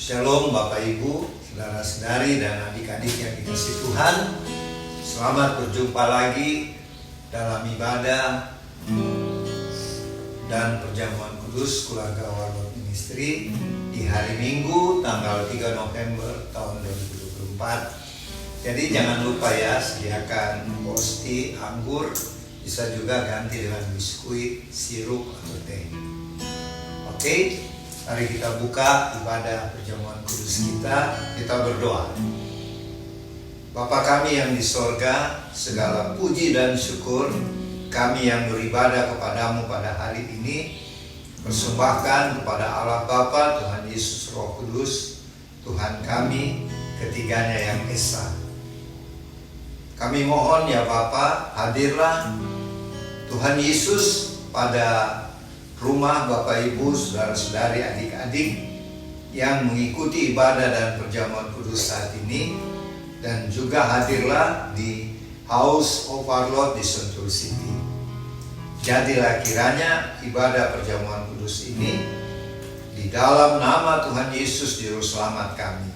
Shalom Bapak Ibu, saudara-saudari dan adik-adik yang dikasihi Tuhan. Selamat berjumpa lagi dalam ibadah dan perjamuan kudus keluarga Warlord Ministry di hari Minggu tanggal 3 November tahun 2024. Jadi jangan lupa ya, sediakan posti, anggur, bisa juga ganti dengan biskuit, sirup atau teh. Oke, mari kita buka ibadah perjamuan kudus kita berdoa. Bapa kami yang di sorga, segala puji dan syukur kami yang beribadah kepadamu pada hari ini persembahkan kepada Allah Bapa, Tuhan Yesus Roh Kudus, Tuhan kami, ketiganya yang esa. Kami mohon ya Bapa, hadirlah Tuhan Yesus pada rumah Bapak Ibu, saudara-saudari, adik-adik yang mengikuti ibadah dan perjamuan kudus saat ini, dan juga hadirlah di House of Warlord di Sentul City. Jadilah kiranya ibadah perjamuan kudus ini di dalam nama Tuhan Yesus Juru Selamat kami,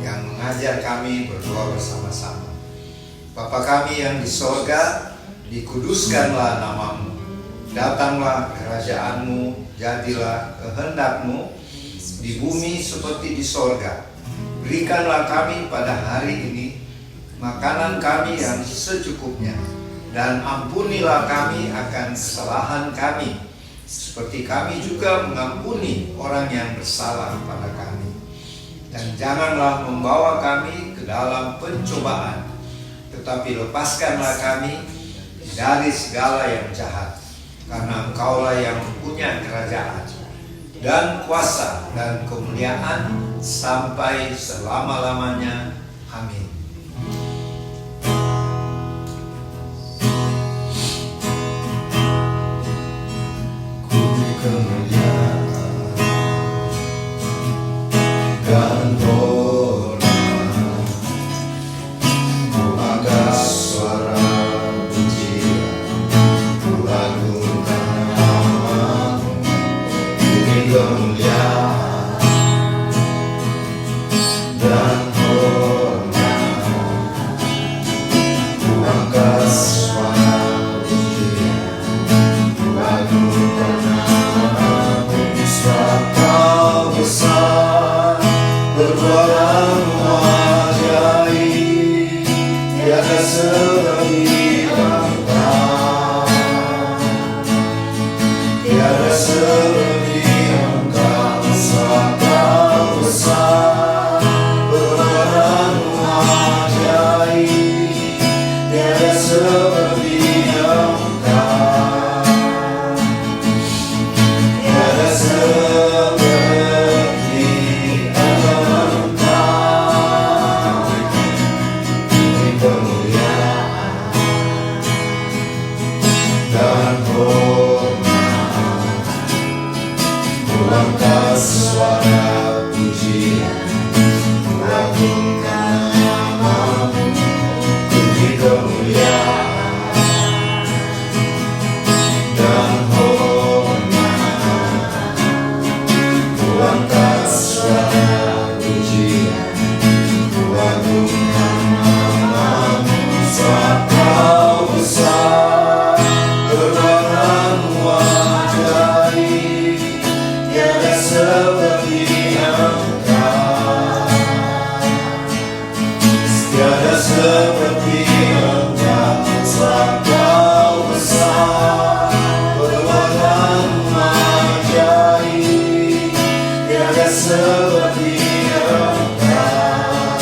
yang mengajar kami berdoa bersama-sama. Bapa kami yang di sorga, dikuduskanlah namamu. Datanglah kerajaan-Mu, jadilah kehendak-Mu di bumi seperti di sorga. Berikanlah kami pada hari ini makanan kami yang secukupnya, dan ampunilah kami akan kesalahan kami, seperti kami juga mengampuni orang yang bersalah pada kami. Dan janganlah membawa kami ke dalam pencobaan, tetapi lepaskanlah kami dari segala yang jahat. Karena Engkaulah yang punya kerajaan dan kuasa dan kemuliaan sampai selama-lamanya. Amin. Ku kemuliaan dan hormat, ku angkat suara pujian, ku agungkan namamu, ku kemuliaan dan hormat, ku angkat suara pujian, ku agungkan namamu. Sebab Kau besar, perbuatanmu ajaib, tiada seperti Engkau, tiada seperti Engkau. Sebab Kau besar, perbuatanmu ajaib, tiada seperti Engkau, tiada seperti Engkau. Beri kemuliaan dan hormat, ku angkat suara pujian, ku agungkan namamu, ku beri kemuliaan dan hormat, ku angkat suara pujian, ku agungkan namamu. Sebab Kau besar, perbuatanmu ajaib, tiada seperti Engkau, tiada seperti Engkau. Sebab Kau besar, perbuatanmu ajaib, tiada seperti Engkau,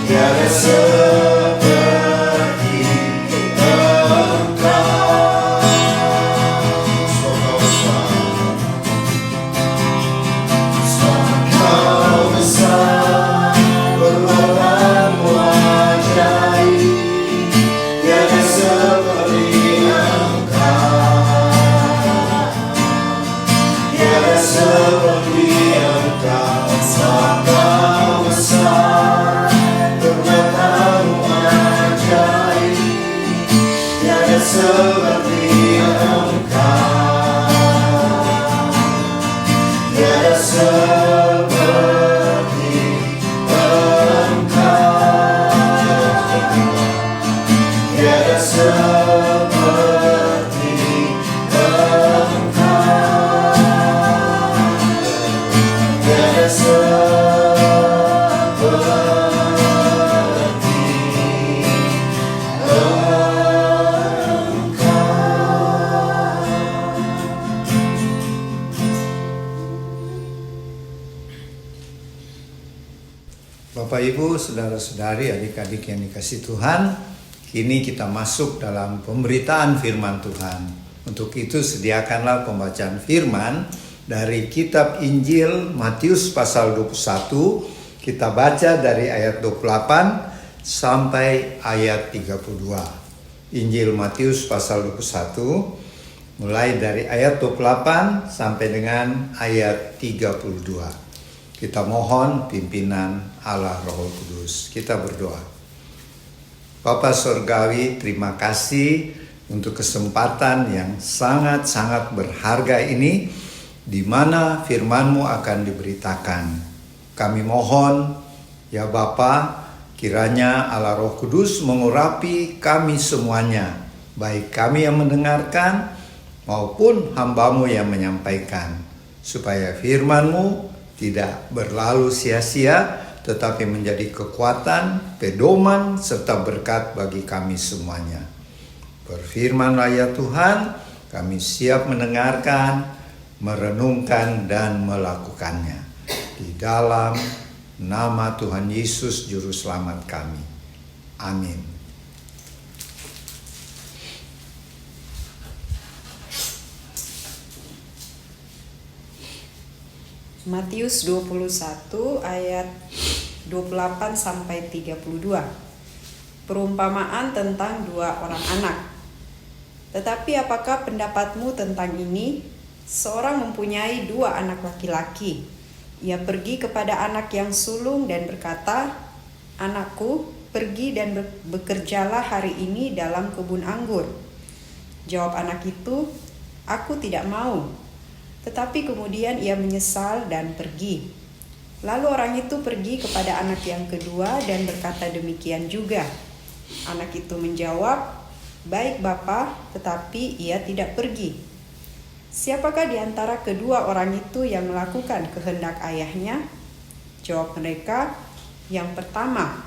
tiada seperti Engkau. Sebab Kau besar, perbuatanmu ajaib, tiada seperti Engkau, tiada seperti Engkau. Sebab Kau besar, perbuatanmu ajaib, tiada seperti Engkau, tiada seperti Engkau, tiada seperti Engkau, tiada Bapak Ibu, saudara-saudari, adik-adik yang dikasihi Tuhan, kini kita masuk dalam pemberitaan firman Tuhan. Untuk itu sediakanlah pembacaan firman dari kitab Injil Matius pasal 21. Kita baca dari ayat 28 sampai ayat 32. Injil Matius pasal 21 mulai dari ayat 28 sampai dengan ayat 32. Kita mohon pimpinan Allah Roh Kudus. Kita berdoa. Bapa Surgawi, terima kasih untuk kesempatan yang sangat-sangat berharga ini, di mana firman-Mu akan diberitakan. Kami mohon, ya Bapa, kiranya Allah Roh Kudus mengurapi kami semuanya, baik kami yang mendengarkan maupun hamba-Mu yang menyampaikan, supaya firman-Mu tidak berlalu sia-sia, tetapi menjadi kekuatan, pedoman, serta berkat bagi kami semuanya. Berfirmanlah ya Tuhan, kami siap mendengarkan, merenungkan, dan melakukannya. Di dalam nama Tuhan Yesus Juru Selamat kami. Amin. Matius 21 ayat 28 sampai 32. Perumpamaan tentang dua orang anak. Tetapi apakah pendapatmu tentang ini? Seorang mempunyai dua anak laki-laki. Ia pergi kepada anak yang sulung dan berkata, "Anakku, pergi dan bekerjalah hari ini dalam kebun anggur." Jawab anak itu, "Aku tidak mau." Tetapi kemudian ia menyesal dan pergi. Lalu orang itu pergi kepada anak yang kedua dan berkata demikian juga. Anak itu menjawab, "Baik Bapa," tetapi ia tidak pergi. Siapakah di antara kedua orang itu yang melakukan kehendak ayahnya? Jawab mereka, "Yang pertama."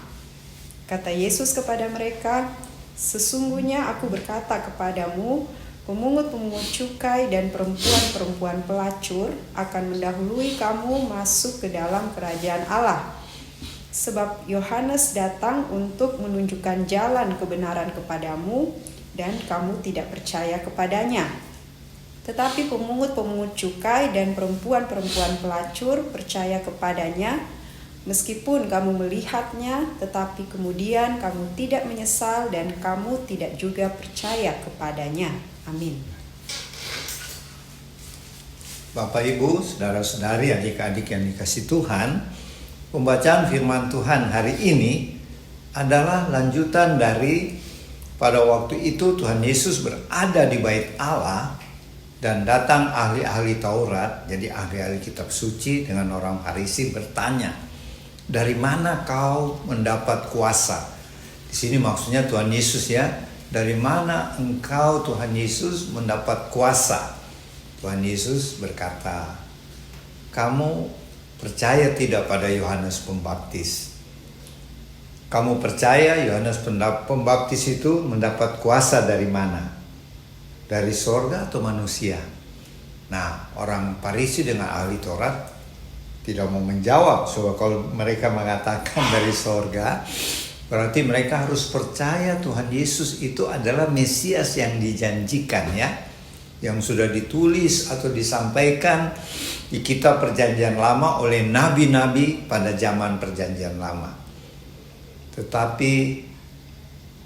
Kata Yesus kepada mereka, "Sesungguhnya aku berkata kepadamu, pemungut-pemungut cukai dan perempuan-perempuan pelacur akan mendahului kamu masuk ke dalam kerajaan Allah. Sebab Yohanes datang untuk menunjukkan jalan kebenaran kepadamu, dan kamu tidak percaya kepadanya. Tetapi pemungut-pemungut cukai dan perempuan-perempuan pelacur percaya kepadanya, meskipun kamu melihatnya, tetapi kemudian kamu tidak menyesal dan kamu tidak juga percaya kepadanya." Amin. Bapak Ibu, saudara-saudari, adik-adik yang dikasihi Tuhan, pembacaan firman Tuhan hari ini adalah lanjutan dari pada waktu itu Tuhan Yesus berada di bait Allah dan datang ahli-ahli Taurat, jadi ahli-ahli kitab suci dengan orang Farisi bertanya, "Dari mana kau mendapat kuasa?" Di sini maksudnya Tuhan Yesus ya. Dari mana engkau Tuhan Yesus mendapat kuasa? Tuhan Yesus berkata, "Kamu percaya tidak pada Yohanes Pembaptis? Kamu percaya Yohanes Pembaptis itu mendapat kuasa dari mana? Dari sorga atau manusia?" Nah, orang Farisi dengan ahli Taurat tidak mau menjawab. So, kalau mereka mengatakan dari sorga, berarti mereka harus percaya Tuhan Yesus itu adalah Mesias yang dijanjikan ya, yang sudah ditulis atau disampaikan di kitab Perjanjian Lama oleh nabi-nabi pada zaman Perjanjian Lama. Tetapi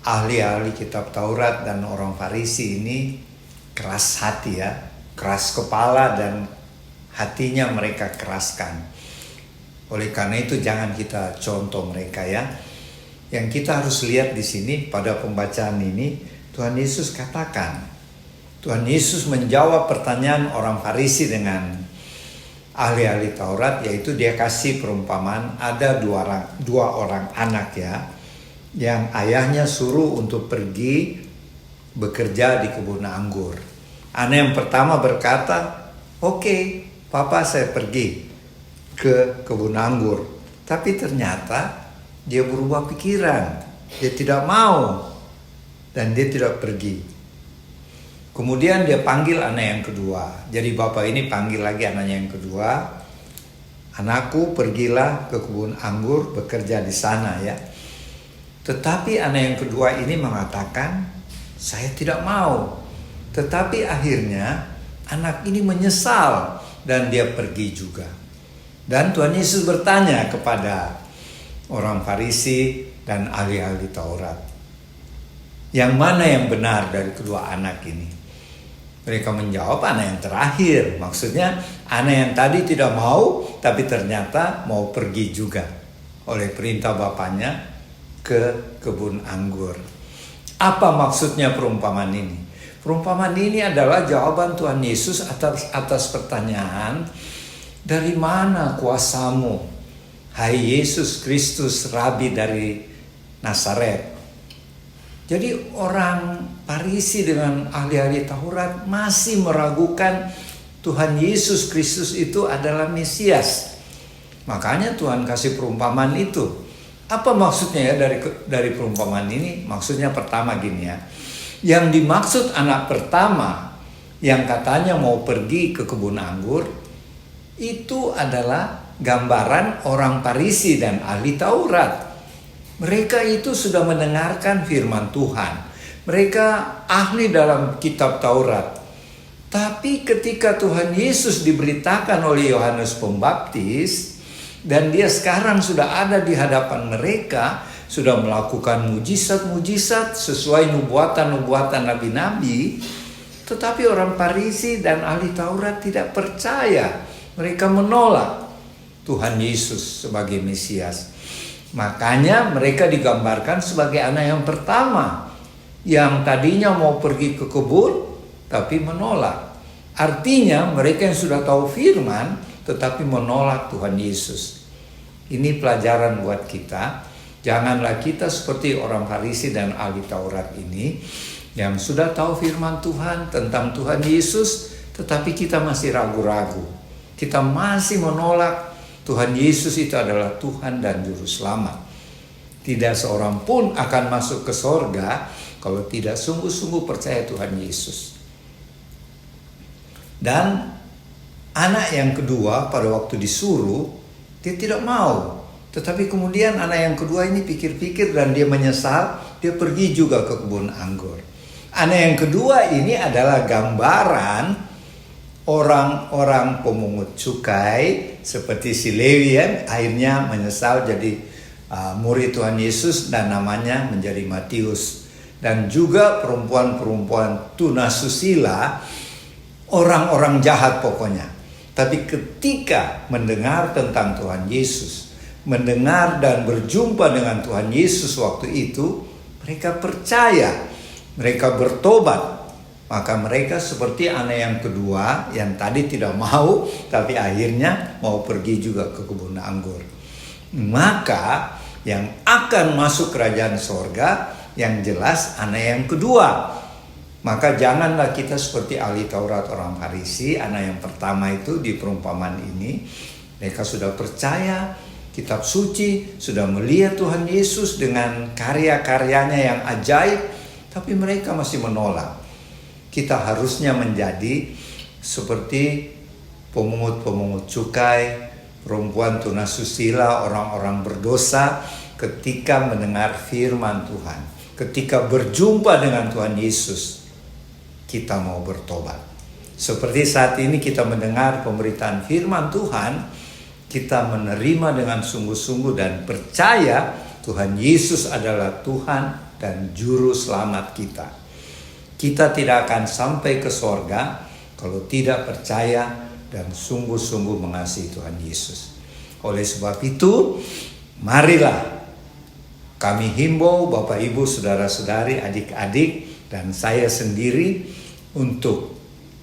ahli-ahli kitab Taurat dan orang Farisi ini keras hati ya, keras kepala dan hatinya mereka keraskan. Oleh karena itu jangan kita contoh mereka ya. Yang kita harus lihat di sini pada pembacaan ini, Tuhan Yesus katakan, Tuhan Yesus menjawab pertanyaan orang Farisi dengan ahli-ahli Taurat, yaitu dia kasih perumpamaan ada dua orang anak ya, yang ayahnya suruh untuk pergi bekerja di kebun anggur. Anak yang pertama berkata, "Oke, papa, saya pergi ke kebun anggur." Tapi ternyata dia berubah pikiran, dia tidak mau dan dia tidak pergi. Kemudian dia panggil anak yang kedua. Jadi bapak ini panggil lagi anaknya yang kedua. "Anakku, pergilah ke kebun anggur, bekerja di sana ya." Tetapi anak yang kedua ini mengatakan, "Saya tidak mau." Tetapi akhirnya anak ini menyesal dan dia pergi juga. Dan Tuhan Yesus bertanya kepada orang Farisi dan ahli-ahli Taurat, yang mana yang benar dari kedua anak ini? Mereka menjawab, anak yang terakhir. Maksudnya anak yang tadi tidak mau, tapi ternyata mau pergi juga oleh perintah bapaknya ke kebun anggur. Apa maksudnya perumpamaan ini? Perumpamaan ini adalah jawaban Tuhan Yesus atas pertanyaan, "Dari mana kuasamu, hai Yesus Kristus, Rabi dari Nazaret?" Jadi orang Farisi dengan ahli-ahli Taurat masih meragukan Tuhan Yesus Kristus itu adalah Mesias. Makanya Tuhan kasih perumpamaan itu. Apa maksudnya ya dari perumpamaan ini? Maksudnya pertama gini ya. Yang dimaksud anak pertama yang katanya mau pergi ke kebun anggur, itu adalah gambaran orang Farisi dan ahli Taurat. Mereka itu sudah mendengarkan firman Tuhan. Mereka ahli dalam kitab Taurat. Tapi ketika Tuhan Yesus diberitakan oleh Yohanes Pembaptis, dan dia sekarang sudah ada di hadapan mereka, sudah melakukan mujizat-mujizat sesuai nubuatan-nubuatan nabi-nabi, tetapi orang Farisi dan ahli Taurat tidak percaya. Mereka menolak Tuhan Yesus sebagai Mesias. Makanya mereka digambarkan sebagai anak yang pertama, yang tadinya mau pergi ke kebun tapi menolak. Artinya mereka yang sudah tahu firman tetapi menolak Tuhan Yesus. Ini pelajaran buat kita. Janganlah kita seperti orang Farisi dan ahli Taurat ini yang sudah tahu firman Tuhan tentang Tuhan Yesus, tetapi kita masih ragu-ragu. Kita masih menolak Tuhan Yesus itu adalah Tuhan dan Juru Selamat. Tidak seorang pun akan masuk ke sorga kalau tidak sungguh-sungguh percaya Tuhan Yesus. Dan anak yang kedua pada waktu disuruh, dia tidak mau. Tetapi kemudian anak yang kedua ini pikir-pikir dan dia menyesal, dia pergi juga ke kebun anggur. Anak yang kedua ini adalah gambaran orang-orang pemungut cukai seperti si Lewi ya, akhirnya menyesal jadi murid Tuhan Yesus dan namanya menjadi Matius. Dan juga perempuan-perempuan tunasusila, orang-orang jahat pokoknya. Tapi ketika mendengar tentang Tuhan Yesus, mendengar dan berjumpa dengan Tuhan Yesus waktu itu, mereka percaya, mereka bertobat. Maka mereka seperti anak yang kedua yang tadi tidak mau, tapi akhirnya mau pergi juga ke kebun anggur. Maka yang akan masuk kerajaan sorga yang jelas anak yang kedua. Maka janganlah kita seperti ahli Taurat orang Farisi. Anak yang pertama itu di perumpamaan ini, mereka sudah percaya kitab suci, sudah melihat Tuhan Yesus dengan karya-karyanya yang ajaib, tapi mereka masih menolak. Kita harusnya menjadi seperti pemungut-pemungut cukai, perempuan tunasusila, orang-orang berdosa ketika mendengar firman Tuhan. Ketika berjumpa dengan Tuhan Yesus, kita mau bertobat. Seperti saat ini kita mendengar pemberitaan firman Tuhan, kita menerima dengan sungguh-sungguh dan percaya Tuhan Yesus adalah Tuhan dan Juru Selamat kita. Kita tidak akan sampai ke sorga kalau tidak percaya dan sungguh-sungguh mengasihi Tuhan Yesus. Oleh sebab itu, marilah kami himbau Bapak Ibu, Saudara-saudari, adik-adik, dan saya sendiri untuk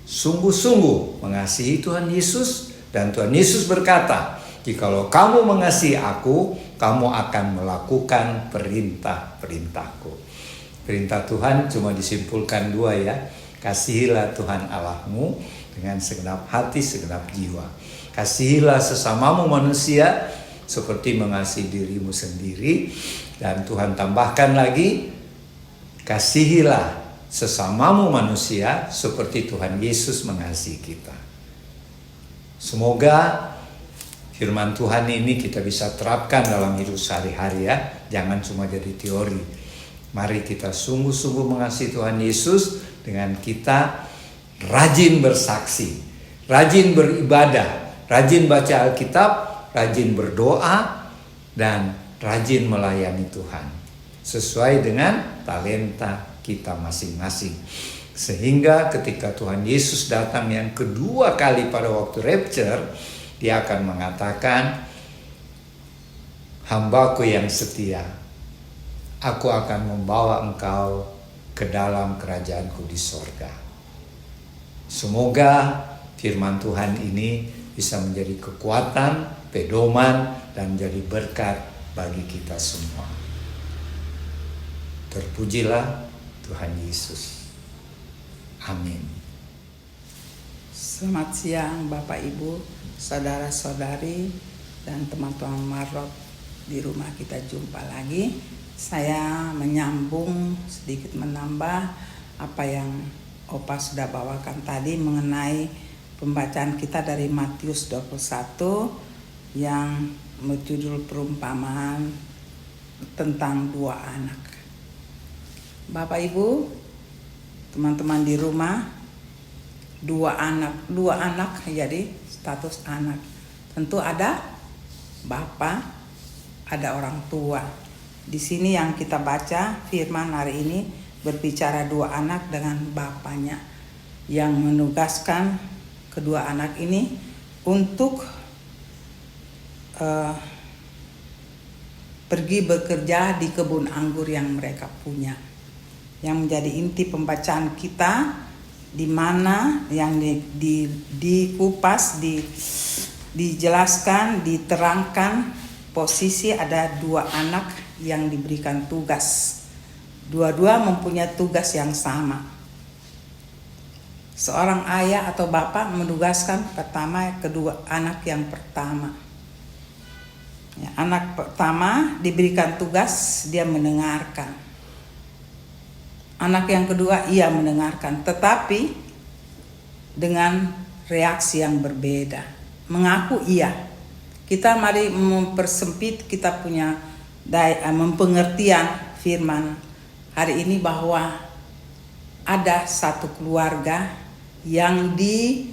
sungguh-sungguh mengasihi Tuhan Yesus Dan Tuhan Yesus berkata, jikalau kamu mengasihi aku, kamu akan melakukan perintah-perintahku. Perintah Tuhan cuma disimpulkan dua ya. Kasihilah Tuhan Allahmu dengan segenap hati, segenap jiwa. Kasihilah sesamamu manusia seperti mengasihi dirimu sendiri. Dan Tuhan tambahkan lagi, kasihilah sesamamu manusia seperti Tuhan Yesus mengasihi kita. Semoga firman Tuhan ini kita bisa terapkan dalam hidup sehari-hari ya. Jangan cuma jadi teori. Mari kita sungguh-sungguh mengasihi Tuhan Yesus dengan kita rajin bersaksi, rajin beribadah, rajin baca Alkitab, rajin berdoa, dan rajin melayani Tuhan. Sesuai dengan talenta kita masing-masing. Sehingga ketika Tuhan Yesus datang yang kedua kali pada waktu rapture, Dia akan mengatakan, hambaku yang setia, aku akan membawa engkau ke dalam kerajaanku di sorga. Semoga firman Tuhan ini bisa menjadi kekuatan, pedoman, dan menjadi berkat bagi kita semua. Terpujilah Tuhan Yesus. Amin. Selamat siang Bapak Ibu, saudara-saudari, dan teman-teman Marot di rumah. Kita jumpa lagi. Saya menyambung sedikit, menambah apa yang Opa sudah bawakan tadi mengenai pembacaan kita dari Matius 21 yang berjudul perumpamaan tentang dua anak. Bapak Ibu, teman-teman di rumah, dua anak jadi status anak. Tentu ada bapak, ada orang tua. Di sini yang kita baca firman hari ini berbicara dua anak dengan bapaknya yang menugaskan kedua anak ini untuk pergi bekerja di kebun anggur yang mereka punya. Yang menjadi inti pembacaan kita, di mana yang dikupas, dijelaskan, diterangkan posisi ada dua anak yang diberikan tugas. Dua-dua mempunyai tugas yang sama. Seorang ayah atau bapak menugaskan pertama kedua anak yang pertama. Ya, anak pertama diberikan tugas, dia mendengarkan. Anak yang kedua ia mendengarkan, tetapi dengan reaksi yang berbeda. Mengaku iya. Kita mari mempersempit kita punya mempengertian firman hari ini, bahwa ada satu keluarga yang di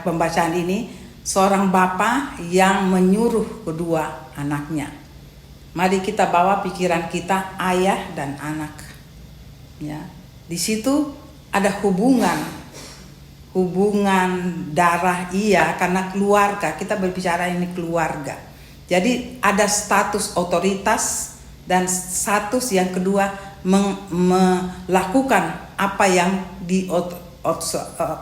pembacaan ini, seorang bapak yang menyuruh kedua anaknya. Mari kita bawa pikiran kita ayah dan anak. Ya, di situ ada hubungan darah iya, karena keluarga, kita berbicara ini keluarga. Jadi ada status otoritas dan status yang kedua melakukan apa yang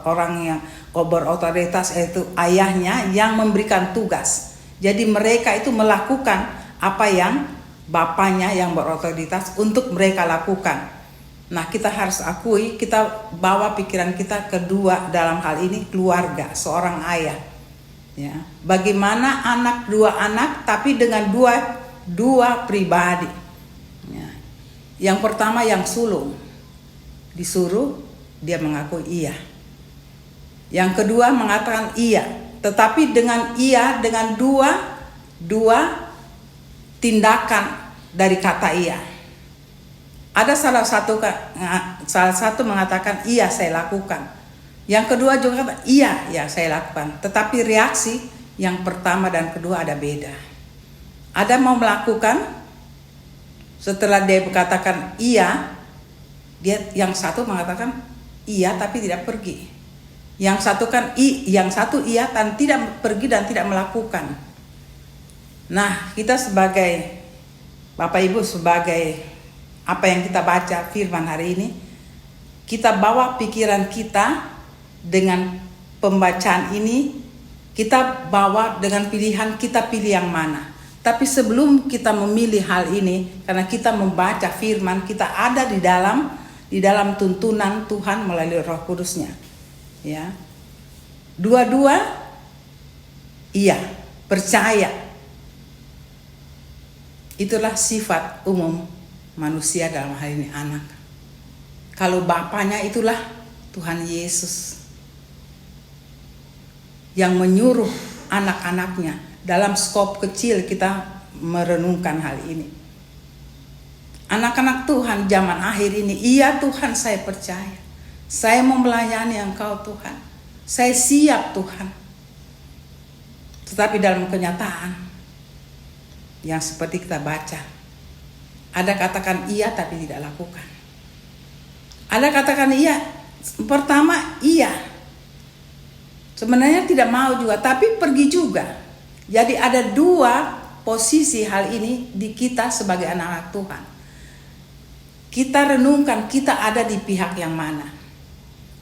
orang yang berotoritas, yaitu ayahnya yang memberikan tugas. Jadi mereka itu melakukan apa yang bapaknya yang berotoritas untuk mereka lakukan. Nah, kita harus akui, kita bawa pikiran kita kedua dalam hal ini keluarga, seorang ayah. Ya, bagaimana dua anak tapi dengan dua pribadi. Ya. Yang pertama yang sulung, disuruh, dia mengaku iya. Yang kedua mengatakan iya, tetapi dengan dua tindakan dari kata iya. Ada salah satu mengatakan iya saya lakukan. Yang kedua juga kata iya ya saya lakukan. Tetapi reaksi yang pertama dan kedua ada beda. Ada mau melakukan, setelah dia berkatakan iya, dia yang satu mengatakan iya tapi tidak pergi. Yang satu iya dan tidak pergi dan tidak melakukan. Nah, kita sebagai Bapak Ibu, sebagai apa yang kita baca firman hari ini, kita bawa pikiran kita dengan pembacaan ini kita bawa dengan pilihan, kita pilih yang mana. Tapi sebelum kita memilih hal ini, karena kita membaca firman, kita ada di dalam tuntunan Tuhan melalui Roh Kudusnya. Ya. Dua-dua iya, percaya. Itulah sifat umum manusia, dalam hal ini anak. Kalau bapaknya itulah Tuhan Yesus yang menyuruh anak-anaknya. Dalam skop kecil kita merenungkan hal ini. Anak-anak Tuhan zaman akhir ini, iya Tuhan saya percaya. Saya mau melayani Engkau Tuhan. Saya siap Tuhan. Tetapi dalam kenyataan yang seperti kita baca, ada katakan iya tapi tidak lakukan. Ada katakan iya, pertama iya, sebenarnya tidak mau juga, tapi pergi juga. Jadi ada dua posisi hal ini di kita sebagai anak-anak Tuhan. Kita renungkan kita ada di pihak yang mana.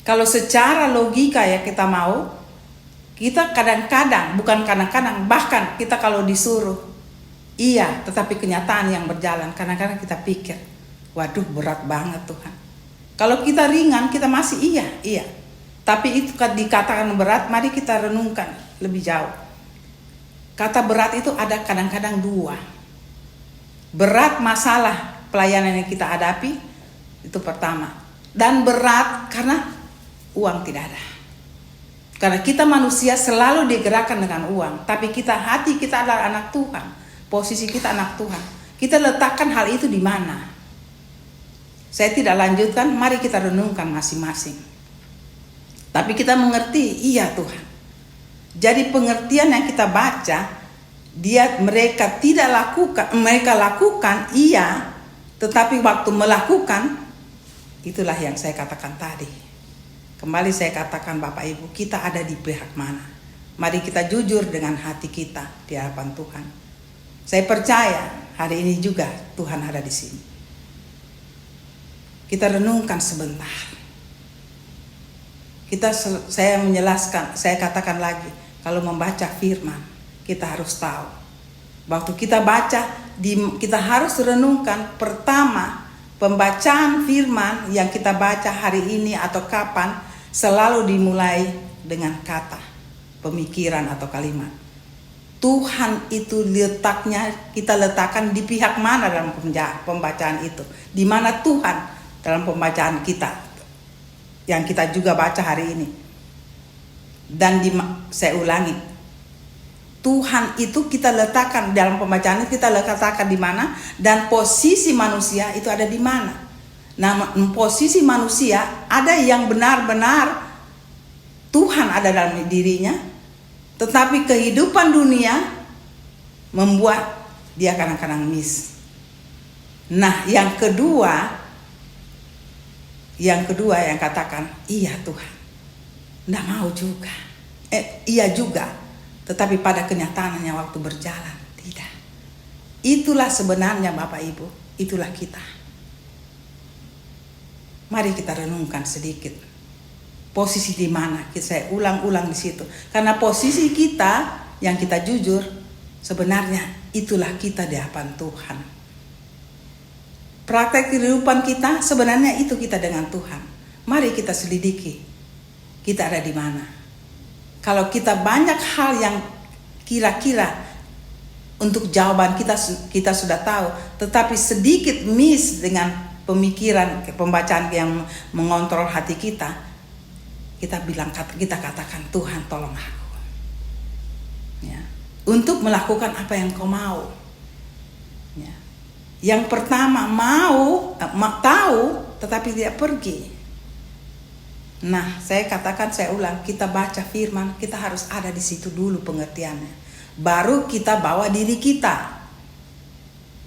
Kalau secara logika ya kita mau, kita kadang-kadang, bukan kadang-kadang, bahkan kita kalau disuruh iya, tetapi kenyataan yang berjalan, kadang-kadang kita pikir, waduh berat banget Tuhan. Kalau kita ringan, kita masih iya. Tapi itu dikatakan berat, mari kita renungkan lebih jauh. Kata berat itu ada kadang-kadang dua. Berat masalah pelayanan yang kita hadapi, itu pertama. Dan berat karena uang tidak ada. Karena kita manusia selalu digerakkan dengan uang. Tapi hati kita adalah anak Tuhan. Posisi kita anak Tuhan. Kita letakkan hal itu di mana? Saya tidak lanjutkan, mari kita renungkan masing-masing. Tapi kita mengerti, iya Tuhan. Jadi pengertian yang kita baca, mereka lakukan iya, tetapi waktu melakukan, itulah yang saya katakan tadi. Kembali saya katakan Bapak Ibu, kita ada di pihak mana? Mari kita jujur dengan hati kita di hadapan Tuhan. Saya percaya hari ini juga Tuhan ada di sini. Kita renungkan sebentar. Saya menjelaskan, saya katakan lagi, kalau membaca firman, kita harus tahu. Waktu kita baca, kita harus renungkan pertama, pembacaan firman yang kita baca hari ini atau kapan, selalu dimulai dengan kata, pemikiran atau kalimat. Tuhan itu kita letakkan di pihak mana dalam pembacaan itu. Di mana Tuhan dalam pembacaan kita yang kita juga baca hari ini. Dan saya ulangi, Tuhan itu kita letakkan dalam pembacaan itu, kita letakkan di mana, dan posisi manusia itu ada di mana. Nah, posisi manusia ada yang benar-benar Tuhan ada dalam dirinya, tetapi kehidupan dunia membuat dia kadang-kadang miss. Nah, yang kedua yang katakan, iya Tuhan, enggak mau juga. Iya juga, tetapi pada kenyataannya waktu berjalan, tidak. Itulah sebenarnya Bapak Ibu, itulah kita. Mari kita renungkan sedikit. Posisi di mana? Saya ulang-ulang di situ. Karena posisi kita, yang kita jujur, sebenarnya itulah kita di hadapan Tuhan. Praktek kehidupan kita sebenarnya itu kita dengan Tuhan. Mari kita selidiki. Kita ada di mana? Kalau kita banyak hal yang kira-kira untuk jawaban kita sudah tahu, tetapi sedikit miss dengan pemikiran, pembacaan yang mengontrol hati kita katakan Tuhan tolong aku. Ya. Untuk melakukan apa yang Kau mau. Ya. Yang pertama tahu tetapi tidak pergi. Nah, saya ulang, kita baca firman, kita harus ada di situ dulu pengertiannya. Baru kita bawa diri kita.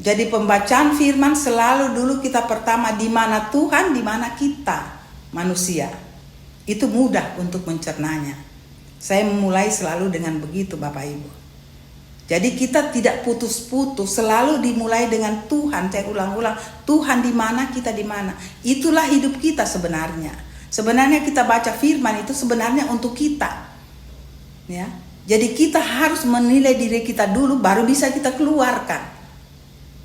Jadi pembacaan firman selalu dulu kita pertama di mana Tuhan, di mana kita manusia. Itu mudah untuk mencernanya. Saya memulai selalu dengan begitu Bapak Ibu. Jadi kita tidak putus-putus, selalu dimulai dengan Tuhan. Saya ulang-ulang, Tuhan di mana, kita di mana. Itulah hidup kita sebenarnya. Sebenarnya kita baca firman itu sebenarnya untuk kita. Ya. Jadi kita harus menilai diri kita dulu baru bisa kita keluarkan.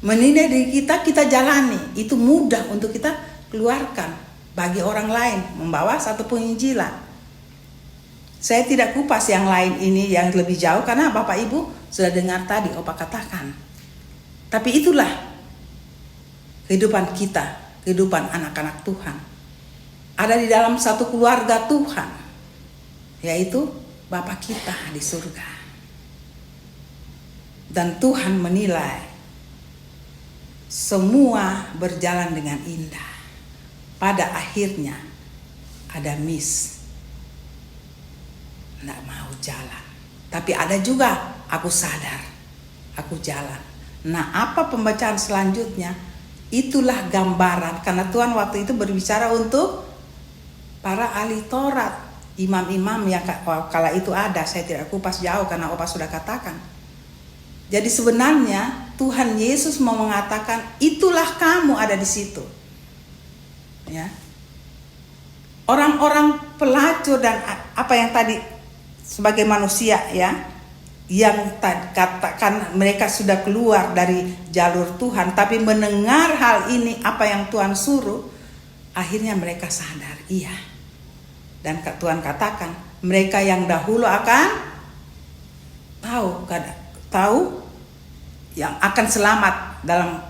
Menilai diri kita jalani. Itu mudah untuk kita keluarkan bagi orang lain, membawa satu penginjilan. Saya tidak kupas yang lain ini yang lebih jauh karena Bapak Ibu sudah dengar tadi Opa katakan. Tapi itulah kehidupan kita, kehidupan anak-anak Tuhan. Ada di dalam satu keluarga Tuhan, yaitu Bapa kita di surga. Dan Tuhan menilai semua berjalan dengan indah. Pada akhirnya ada miss, nggak mau jalan. Tapi ada juga aku sadar, aku jalan. Nah, apa pembacaan selanjutnya? Itulah gambaran, karena Tuhan waktu itu berbicara untuk para ahli Taurat, imam-imam yang kala itu ada. Saya tidak kupas jauh karena Opa sudah katakan. Jadi sebenarnya Tuhan Yesus mau mengatakan itulah kamu ada di situ. Ya. Orang-orang pelacur dan apa yang tadi sebagai manusia ya, yang katakan mereka sudah keluar dari jalur Tuhan, tapi mendengar hal ini apa yang Tuhan suruh, akhirnya mereka sadar, iya. Dan Tuhan katakan mereka yang dahulu akan tahu yang akan selamat dalam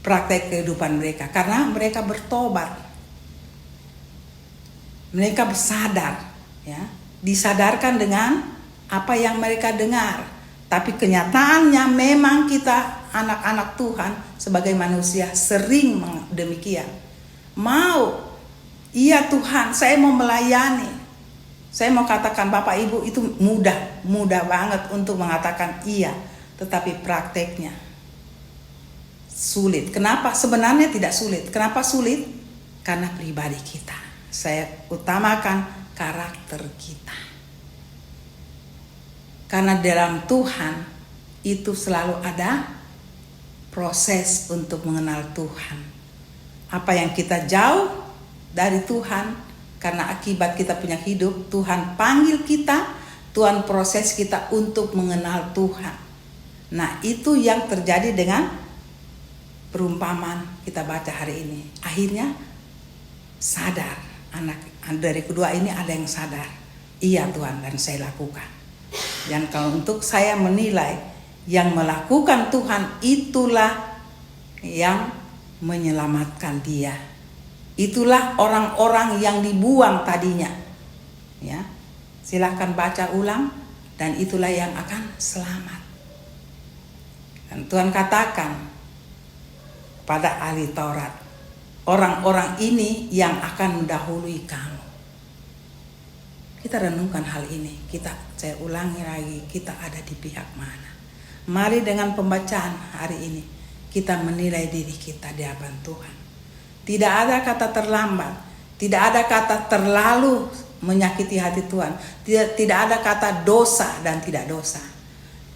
praktek kehidupan mereka karena mereka bertobat. Mereka bersadar, ya, disadarkan dengan apa yang mereka dengar. Tapi kenyataannya memang kita anak-anak Tuhan sebagai manusia sering demikian. Mau, iya Tuhan, saya mau melayani. Saya mau katakan Bapak Ibu itu mudah banget untuk mengatakan iya. Tetapi prakteknya sulit. Kenapa? Sebenarnya tidak sulit. Kenapa sulit? Karena pribadi kita. Saya utamakan karakter kita. Karena dalam Tuhan itu selalu ada proses untuk mengenal Tuhan. Apa yang kita jauh dari Tuhan karena akibat kita punya hidup, Tuhan panggil kita, Tuhan proses kita untuk mengenal Tuhan. Nah, itu yang terjadi dengan perumpamaan kita baca hari ini. Akhirnya sadar, anak dari kedua ini ada yang sadar. Iya Tuhan, dan saya lakukan. Dan kalau untuk saya menilai yang melakukan Tuhan itulah yang menyelamatkan dia. Itulah orang-orang yang dibuang tadinya. Ya. Silakan baca ulang dan itulah yang akan selamat. Dan Tuhan katakan pada ahli Taurat, orang-orang ini yang akan mendahului kamu. Kita renungkan hal ini. Saya ulangi lagi, kita ada di pihak mana? Mari dengan pembacaan hari ini kita menilai diri kita di hadapan Tuhan. Tidak ada kata terlambat, tidak ada kata terlalu menyakiti hati Tuhan, tidak ada kata dosa dan tidak dosa.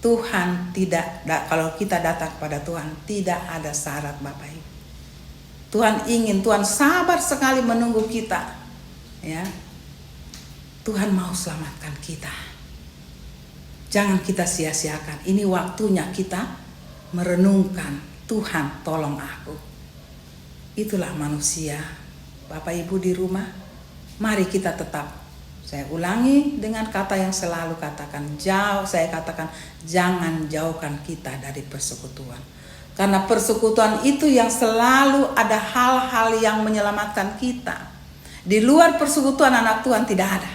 Tuhan tidak, kalau kita datang kepada Tuhan tidak ada syarat Bapak Ibu. Tuhan sabar sekali menunggu kita. Ya. Tuhan mau selamatkan kita. Jangan kita sia-siakan. Ini waktunya kita merenungkan, Tuhan tolong aku. Itulah manusia. Bapak Ibu di rumah, mari kita tetap. Saya ulangi dengan kata yang selalu katakan, saya katakan jangan jauhkan kita dari persekutuan. Karena persekutuan itu yang selalu ada hal-hal yang menyelamatkan kita. Di luar persekutuan anak Tuhan tidak ada.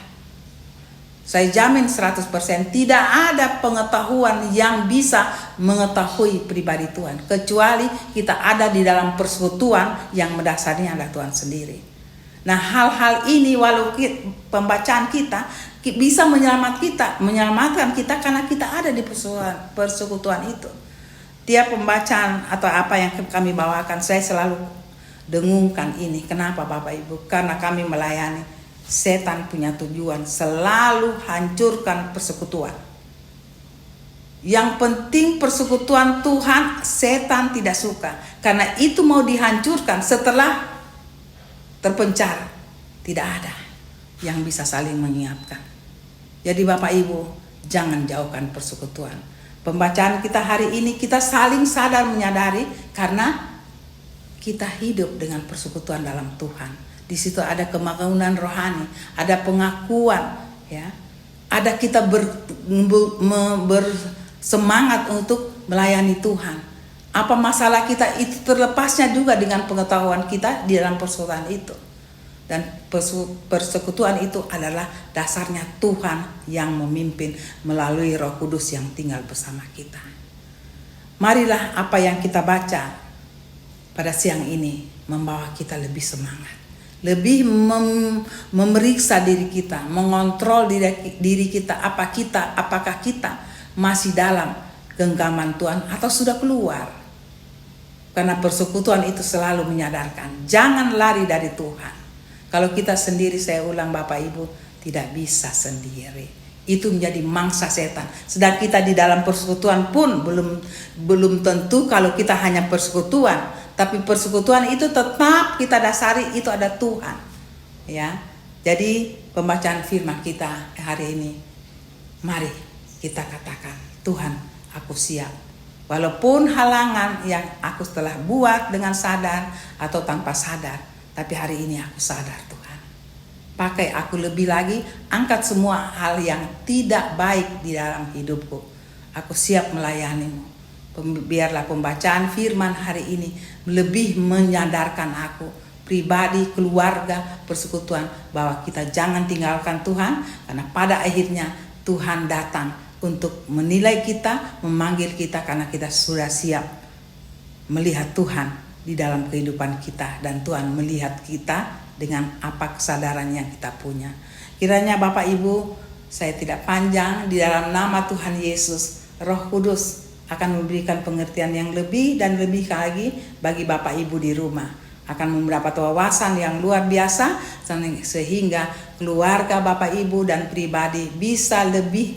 Saya jamin 100% tidak ada pengetahuan yang bisa mengetahui pribadi Tuhan. Kecuali kita ada di dalam persekutuan yang mendasarnya adalah Tuhan sendiri. Nah, hal-hal ini walau pembacaan kita bisa menyelamatkan kita karena kita ada di persekutuan itu. Tiap pembacaan atau apa yang kami bawakan, saya selalu dengungkan ini. Kenapa Bapak Ibu? Karena kami melayani. Setan punya tujuan selalu hancurkan persekutuan. Yang penting persekutuan Tuhan, setan tidak suka. Karena itu mau dihancurkan setelah terpencar. Tidak ada yang bisa saling mengingatkan. Jadi Bapak Ibu, jangan jauhkan persekutuan. Pembacaan kita hari ini kita saling sadar menyadari karena kita hidup dengan persekutuan dalam Tuhan. Di situ ada kemakmuran rohani, ada pengakuan, ya. Ada kita bersemangat untuk melayani Tuhan. Apa masalah kita itu terlepasnya juga dengan pengetahuan kita di dalam persekutuan itu. Dan persekutuan itu adalah dasarnya Tuhan yang memimpin melalui Roh Kudus yang tinggal bersama kita. Marilah apa yang kita baca pada siang ini membawa kita lebih semangat, lebih memeriksa diri kita, mengontrol diri kita, apakah kita masih dalam genggaman Tuhan atau sudah keluar. Karena persekutuan itu selalu menyadarkan, jangan lari dari Tuhan. Kalau kita sendiri, saya ulang Bapak Ibu, tidak bisa sendiri. Itu menjadi mangsa setan. Sedang kita di dalam persekutuan pun belum tentu kalau kita hanya persekutuan. Tapi persekutuan itu tetap kita dasari itu ada Tuhan. Ya. Jadi pembacaan firman kita hari ini, mari kita katakan, Tuhan, aku siap. Walaupun halangan yang aku telah buat dengan sadar atau tanpa sadar, tapi hari ini aku sadar Tuhan. Pakai aku lebih lagi, angkat semua hal yang tidak baik di dalam hidupku. Aku siap melayanimu. Biarlah pembacaan firman hari ini lebih menyadarkan aku, pribadi, keluarga, persekutuan, bahwa kita jangan tinggalkan Tuhan. Karena pada akhirnya Tuhan datang untuk menilai kita, memanggil kita karena kita sudah siap melihat Tuhan di dalam kehidupan kita, dan Tuhan melihat kita dengan apa kesadaran yang kita punya. Kiranya Bapak Ibu, saya tidak panjang, di dalam nama Tuhan Yesus, Roh Kudus akan memberikan pengertian yang lebih dan lebih lagi bagi Bapak Ibu di rumah. Akan mendapat wawasan yang luar biasa sehingga keluarga Bapak Ibu dan pribadi bisa lebih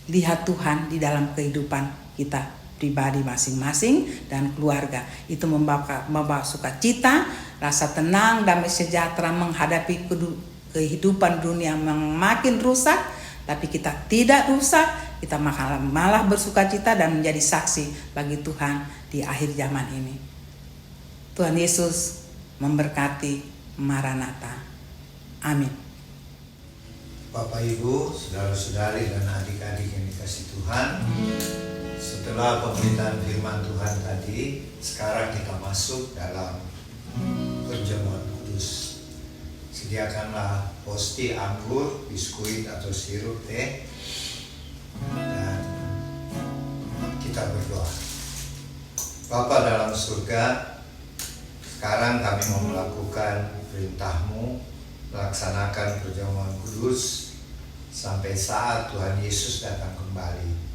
lihat Tuhan di dalam kehidupan kita pribadi masing-masing dan keluarga. Itu membawa sukacita, rasa tenang, damai sejahtera menghadapi kehidupan dunia yang makin rusak. Tapi kita tidak rusak, kita malah bersukacita dan menjadi saksi bagi Tuhan di akhir zaman ini. Tuhan Yesus memberkati. Maranatha. Amin. Bapak Ibu, saudara-saudari dan adik-adik yang dikasih Tuhan, setelah pemberitaan firman Tuhan tadi, sekarang kita masuk dalam perjamuan kudus. Sediakanlah posti anggur, biskuit atau sirup teh, dan kita berdoa. Bapa dalam surga, sekarang kami mau melakukan perintah-Mu, melaksanakan perjamuan kudus sampai saat Tuhan Yesus datang kembali.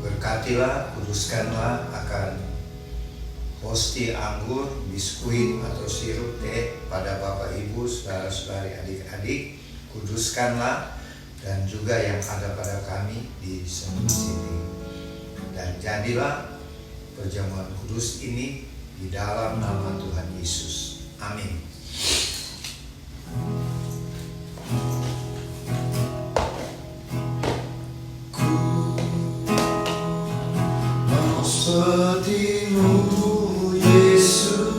Berkatilah, kuduskanlah akan posti anggur, biskuit atau sirup teh pada Bapak Ibu, saudara-saudari, adik-adik. Kuduskanlah, dan juga yang ada pada kami di sini. Dan jadilah perjamuan kudus ini di dalam nama Tuhan Yesus. Amin. Seperti-Mu Yesus,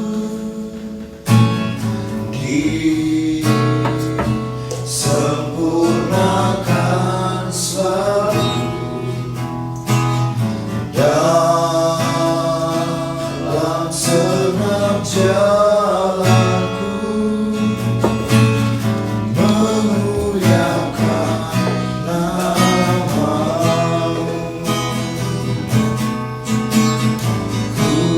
disempurnakan selalu dalam segenap jalanku, memuliakan nama-Mu. Ku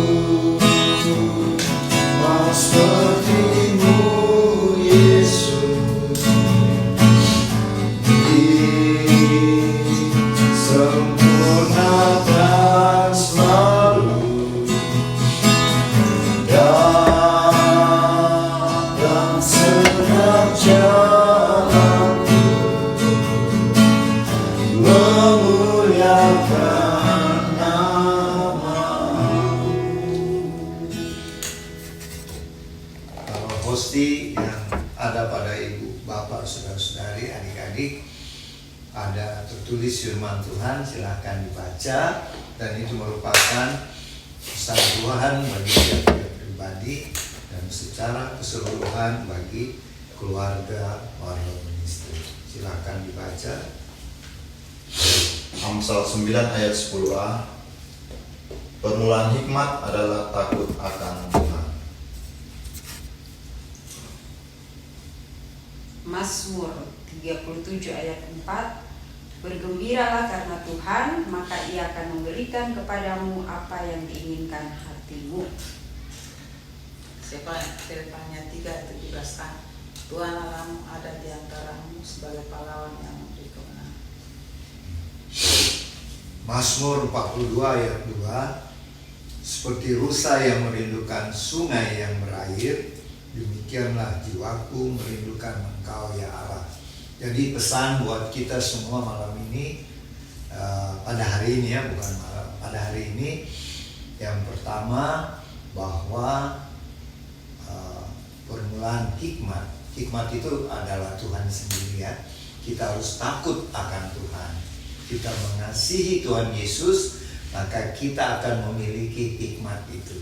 tertulis firman Tuhan, silahkan dibaca, dan itu merupakan pesan Tuhan bagi setiap pribadi dan secara keseluruhan bagi keluarga Warlord Ministry. Silahkan dibaca. Amsal 9 ayat 10a. Permulaan hikmat adalah takut akan Tuhan. Mazmur 37 ayat 4. Bergembiralah karena Tuhan, maka Ia akan memberikan kepadamu apa yang diinginkan hatimu. Firman-Nya 3:17a. Tuhan Allahmu ada di antaramu sebagai pahlawan yang memberi kemenangan. Mazmur 42 ayat 2. Seperti rusa yang merindukan sungai yang berair, demikianlah jiwaku merindukan Engkau ya Allah. Jadi pesan buat kita semua malam ini, pada hari ini ya, bukan malam, pada hari ini, yang pertama bahwa permulaan hikmat itu adalah Tuhan sendiri ya. Kita harus takut akan Tuhan. Kita mengasihi Tuhan Yesus, maka kita akan memiliki hikmat itu.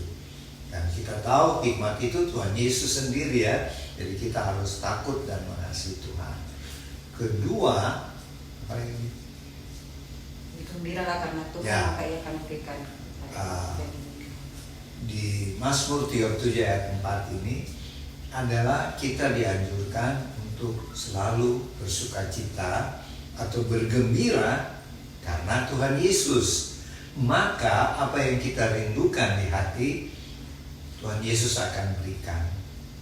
Dan kita tahu hikmat itu Tuhan Yesus sendiri ya. Jadi kita harus takut dan mengasihi Tuhan. Kedua, apa ini? Bergembiralah karena Tuhan, Ya. maka Ia akan memberikan Di Mazmur 37 ayat 4 ini adalah kita dianjurkan untuk selalu bersukacita atau bergembira karena Tuhan Yesus. Maka apa yang kita rindukan di hati, Tuhan Yesus akan berikan.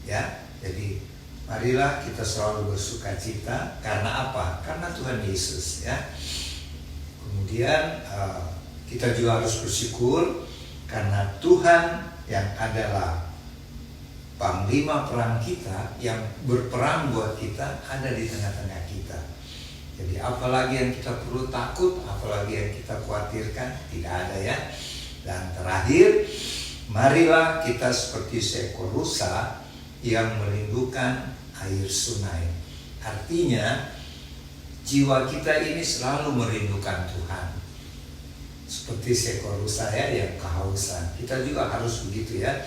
Ya, jadi marilah kita selalu bersukacita karena apa? Karena Tuhan Yesus ya. Kemudian kita juga harus bersyukur karena Tuhan yang adalah panglima perang kita, yang berperang buat kita, ada di tengah-tengah kita. Jadi apalagi yang kita perlu takut, apalagi yang kita khawatirkan, tidak ada ya. Dan terakhir, marilah kita seperti seekor rusa yang merindukan air sungai. Artinya jiwa kita ini selalu merindukan Tuhan. Seperti seekor rusa ya yang kehausan. Kita juga harus begitu ya.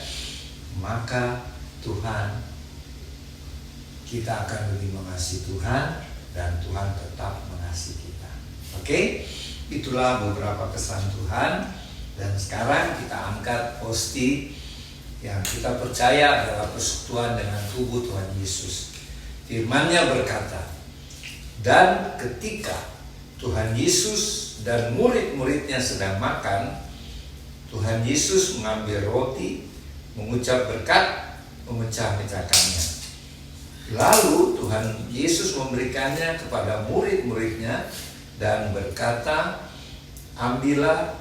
Maka Tuhan, kita akan lebih mengasihi Tuhan dan Tuhan tetap mengasihi kita. Oke? Itulah beberapa kesan Tuhan. Dan sekarang kita angkat hosti yang kita percaya adalah persekutuan dengan tubuh Tuhan Yesus. Firman-Nya berkata, dan ketika Tuhan Yesus dan murid-muridnya sedang makan, Tuhan Yesus mengambil roti, mengucap berkat, memecah-mecahkannya. Lalu Tuhan Yesus memberikannya kepada murid-muridnya dan berkata, ambillah,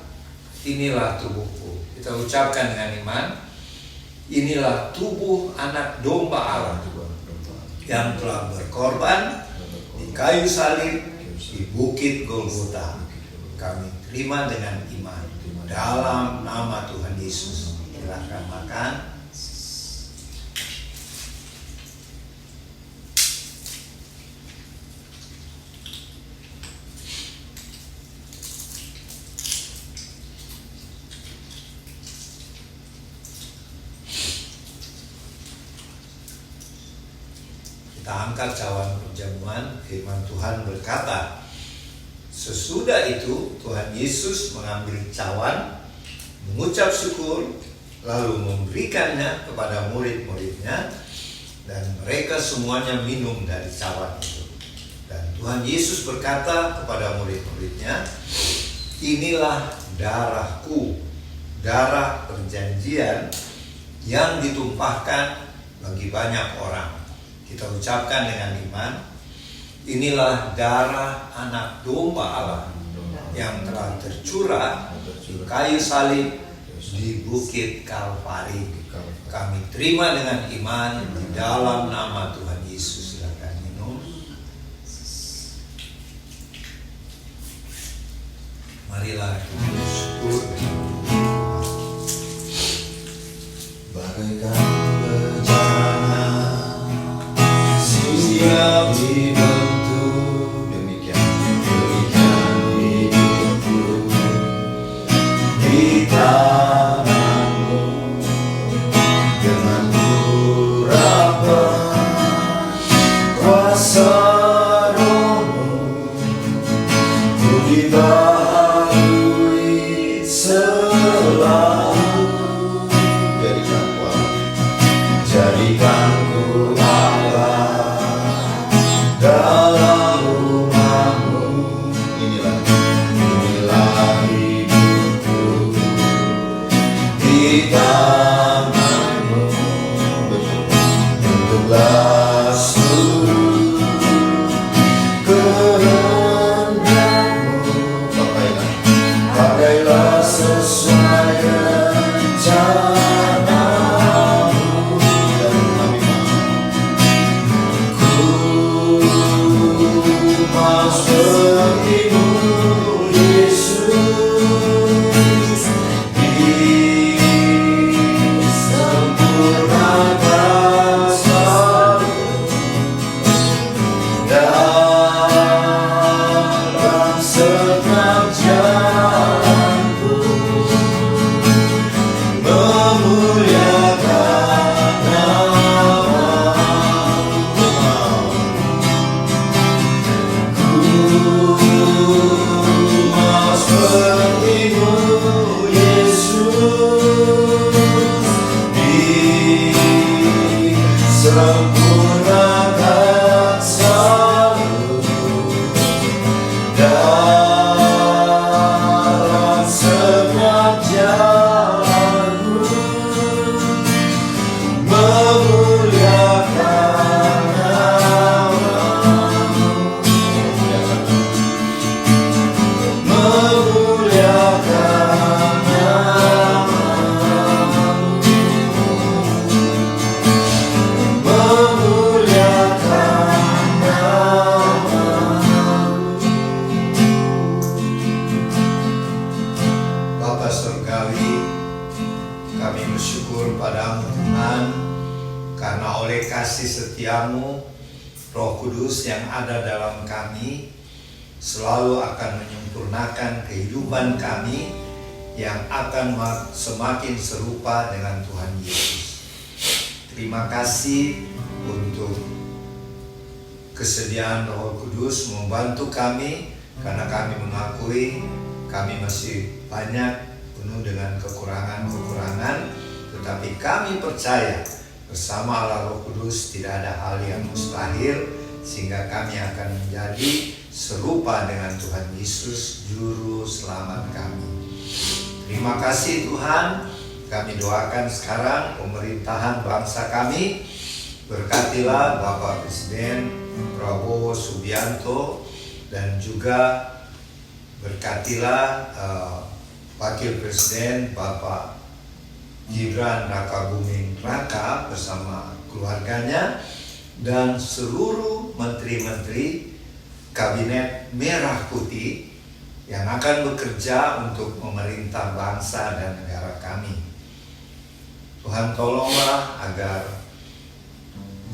inilah tubuhku. Kita ucapkan dengan iman, inilah tubuh anak domba Allah yang telah berkorban di kayu salib di bukit Golgota. Kami terima dengan iman dalam nama Tuhan Yesus. Silakan makan. Kita angkat cawan perjamuan. Firman Tuhan berkata, sesudah itu Tuhan Yesus mengambil cawan, mengucap syukur, lalu memberikannya kepada murid-muridnya, dan mereka semuanya minum dari cawan itu. Dan Tuhan Yesus berkata kepada murid-muridnya, inilah darahku, darah perjanjian yang ditumpahkan bagi banyak orang. Kita ucapkan dengan iman, inilah darah anak domba Allah yang telah tercurah di kayu salib di bukit Kalvari. Kami terima dengan iman di dalam nama Tuhan Yesus. Silakan minum. Marilah kita bersyukur. Bagaikan bencana siap dibentuk, demikian dibaharui selalu. Jadikan ku Allah dalam rumah-Mu. Inilah hidupku di tangan-Mu. Bentuklah seluruh kehendak-Mu. Pakailah sesuai rencana-Mu. Ku seperti-Mu Yesus, disempurnakan selalu dalam setiap jalanku, memuliakan nama-Mu. Seperti-Mu Yesus, disempurnakan selalu dalam setiap jalanku, memuliakan nama-Mu. Memuliakan nama-Mu. Memuliakan nama-Mu. Bapa Surgawi, kami bersyukur padamu Tuhan, karena oleh kasih setiamu, Roh Kudus yang ada dalam kami selalu akan menyempurnakan kehidupan kami yang akan semakin serupa dengan Tuhan Yesus. Terima kasih untuk kesediaan Roh Kudus membantu kami, karena kami mengakui kami masih banyak penuh dengan kekurangan-kekurangan, tetapi kami percaya bersama Allah Roh Kudus tidak ada hal yang mustahil, sehingga kami akan menjadi serupa dengan Tuhan Yesus, Juru Selamat kami. Terima kasih Tuhan. Kami doakan sekarang pemerintahan bangsa kami. Berkatilah Bapak Presiden Prabowo Subianto, dan juga berkatilah Wakil Presiden Bapak Gibran Rakabuming Raka bersama keluarganya, dan seluruh menteri-menteri Kabinet Merah Putih yang akan bekerja untuk memerintah bangsa dan negara kami. Tuhan tolonglah agar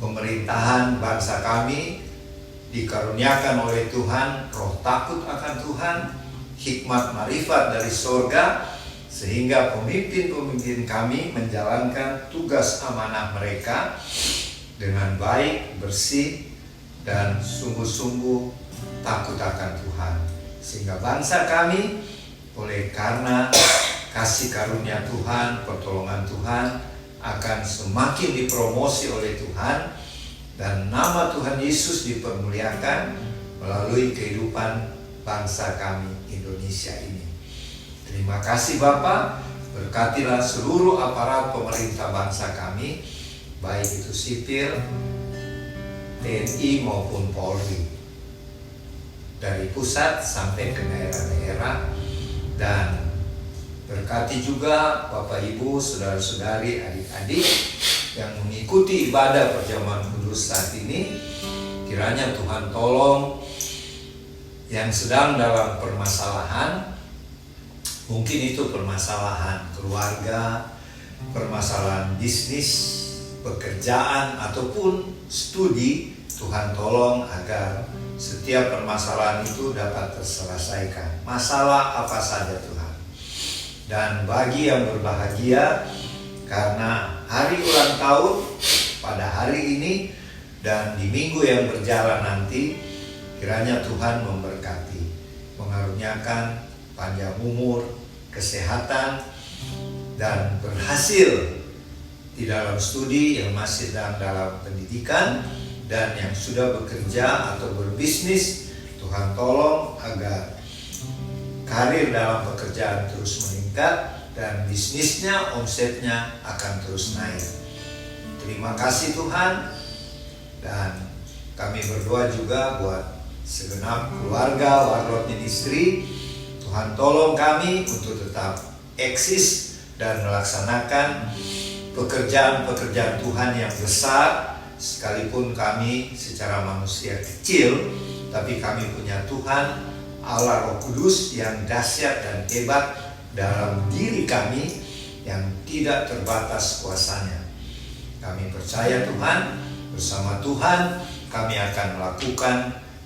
pemerintahan bangsa kami dikaruniakan oleh Tuhan roh takut akan Tuhan, hikmat marifat dari sorga, sehingga pemimpin-pemimpin kami menjalankan tugas amanah mereka dengan baik, bersih, dan sungguh-sungguh takut akan Tuhan, sehingga bangsa kami oleh karena kasih karunia Tuhan, pertolongan Tuhan akan semakin dipromosi oleh Tuhan, dan nama Tuhan Yesus dipermuliakan melalui kehidupan bangsa kami Indonesia ini. Terima kasih Bapa, berkatilah seluruh aparat pemerintah bangsa kami, baik itu sipil, TNI maupun Polri, dari pusat sampai ke daerah-daerah. Dan berkati juga Bapak Ibu, saudara-saudari, adik-adik yang mengikuti ibadah perjamuan kudus saat ini. Kiranya Tuhan tolong yang sedang dalam permasalahan, mungkin itu permasalahan keluarga, permasalahan bisnis, pekerjaan, ataupun studi. Tuhan tolong agar setiap permasalahan itu dapat terselesaikan. Masalah apa saja Tuhan. Dan bagi yang berbahagia karena hari ulang tahun pada hari ini dan di minggu yang berjalan nanti, kiranya Tuhan memberkati, mengaruniakan karuniakan panjang umur, kesehatan, dan berhasil di dalam studi, yang masih dalam pendidikan, dan yang sudah bekerja atau berbisnis. Tuhan tolong agar karir dalam pekerjaan terus meningkat dan bisnisnya, omsetnya akan terus naik. Terima kasih Tuhan, dan kami berdoa juga buat segenap keluarga Warlord Ministry. Tuhan tolong kami untuk tetap eksis dan melaksanakan pekerjaan-pekerjaan Tuhan yang besar, sekalipun kami secara manusia kecil, tapi kami punya Tuhan Allah Roh Kudus yang dahsyat dan hebat dalam diri kami yang tidak terbatas kuasanya. Kami percaya Tuhan, bersama Tuhan kami akan melakukan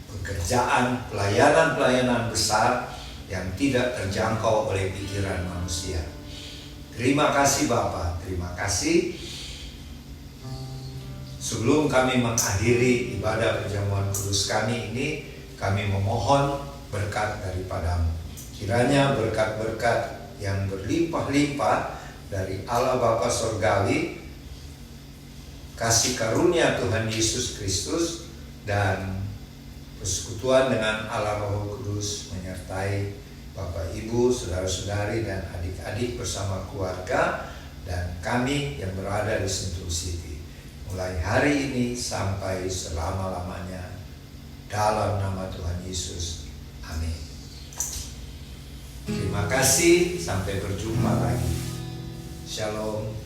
pekerjaan pelayanan-pelayanan besar yang tidak terjangkau oleh pikiran manusia. Terima kasih Bapa, terima kasih. Sebelum kami mengakhiri ibadah perjamuan kudus kami ini, kami memohon berkat daripadamu. Kiranya berkat-berkat yang berlimpah-limpah dari Allah Bapa Sorgawi, kasih karunia Tuhan Yesus Kristus, dan persekutuan dengan Allah Roh Kudus menyertai Bapak, Ibu, saudara-saudari, dan adik-adik bersama keluarga, dan kami yang berada di Sentul City, mulai hari ini sampai selama-lamanya, dalam nama Tuhan Yesus. Amin. Terima kasih, sampai berjumpa lagi. Shalom.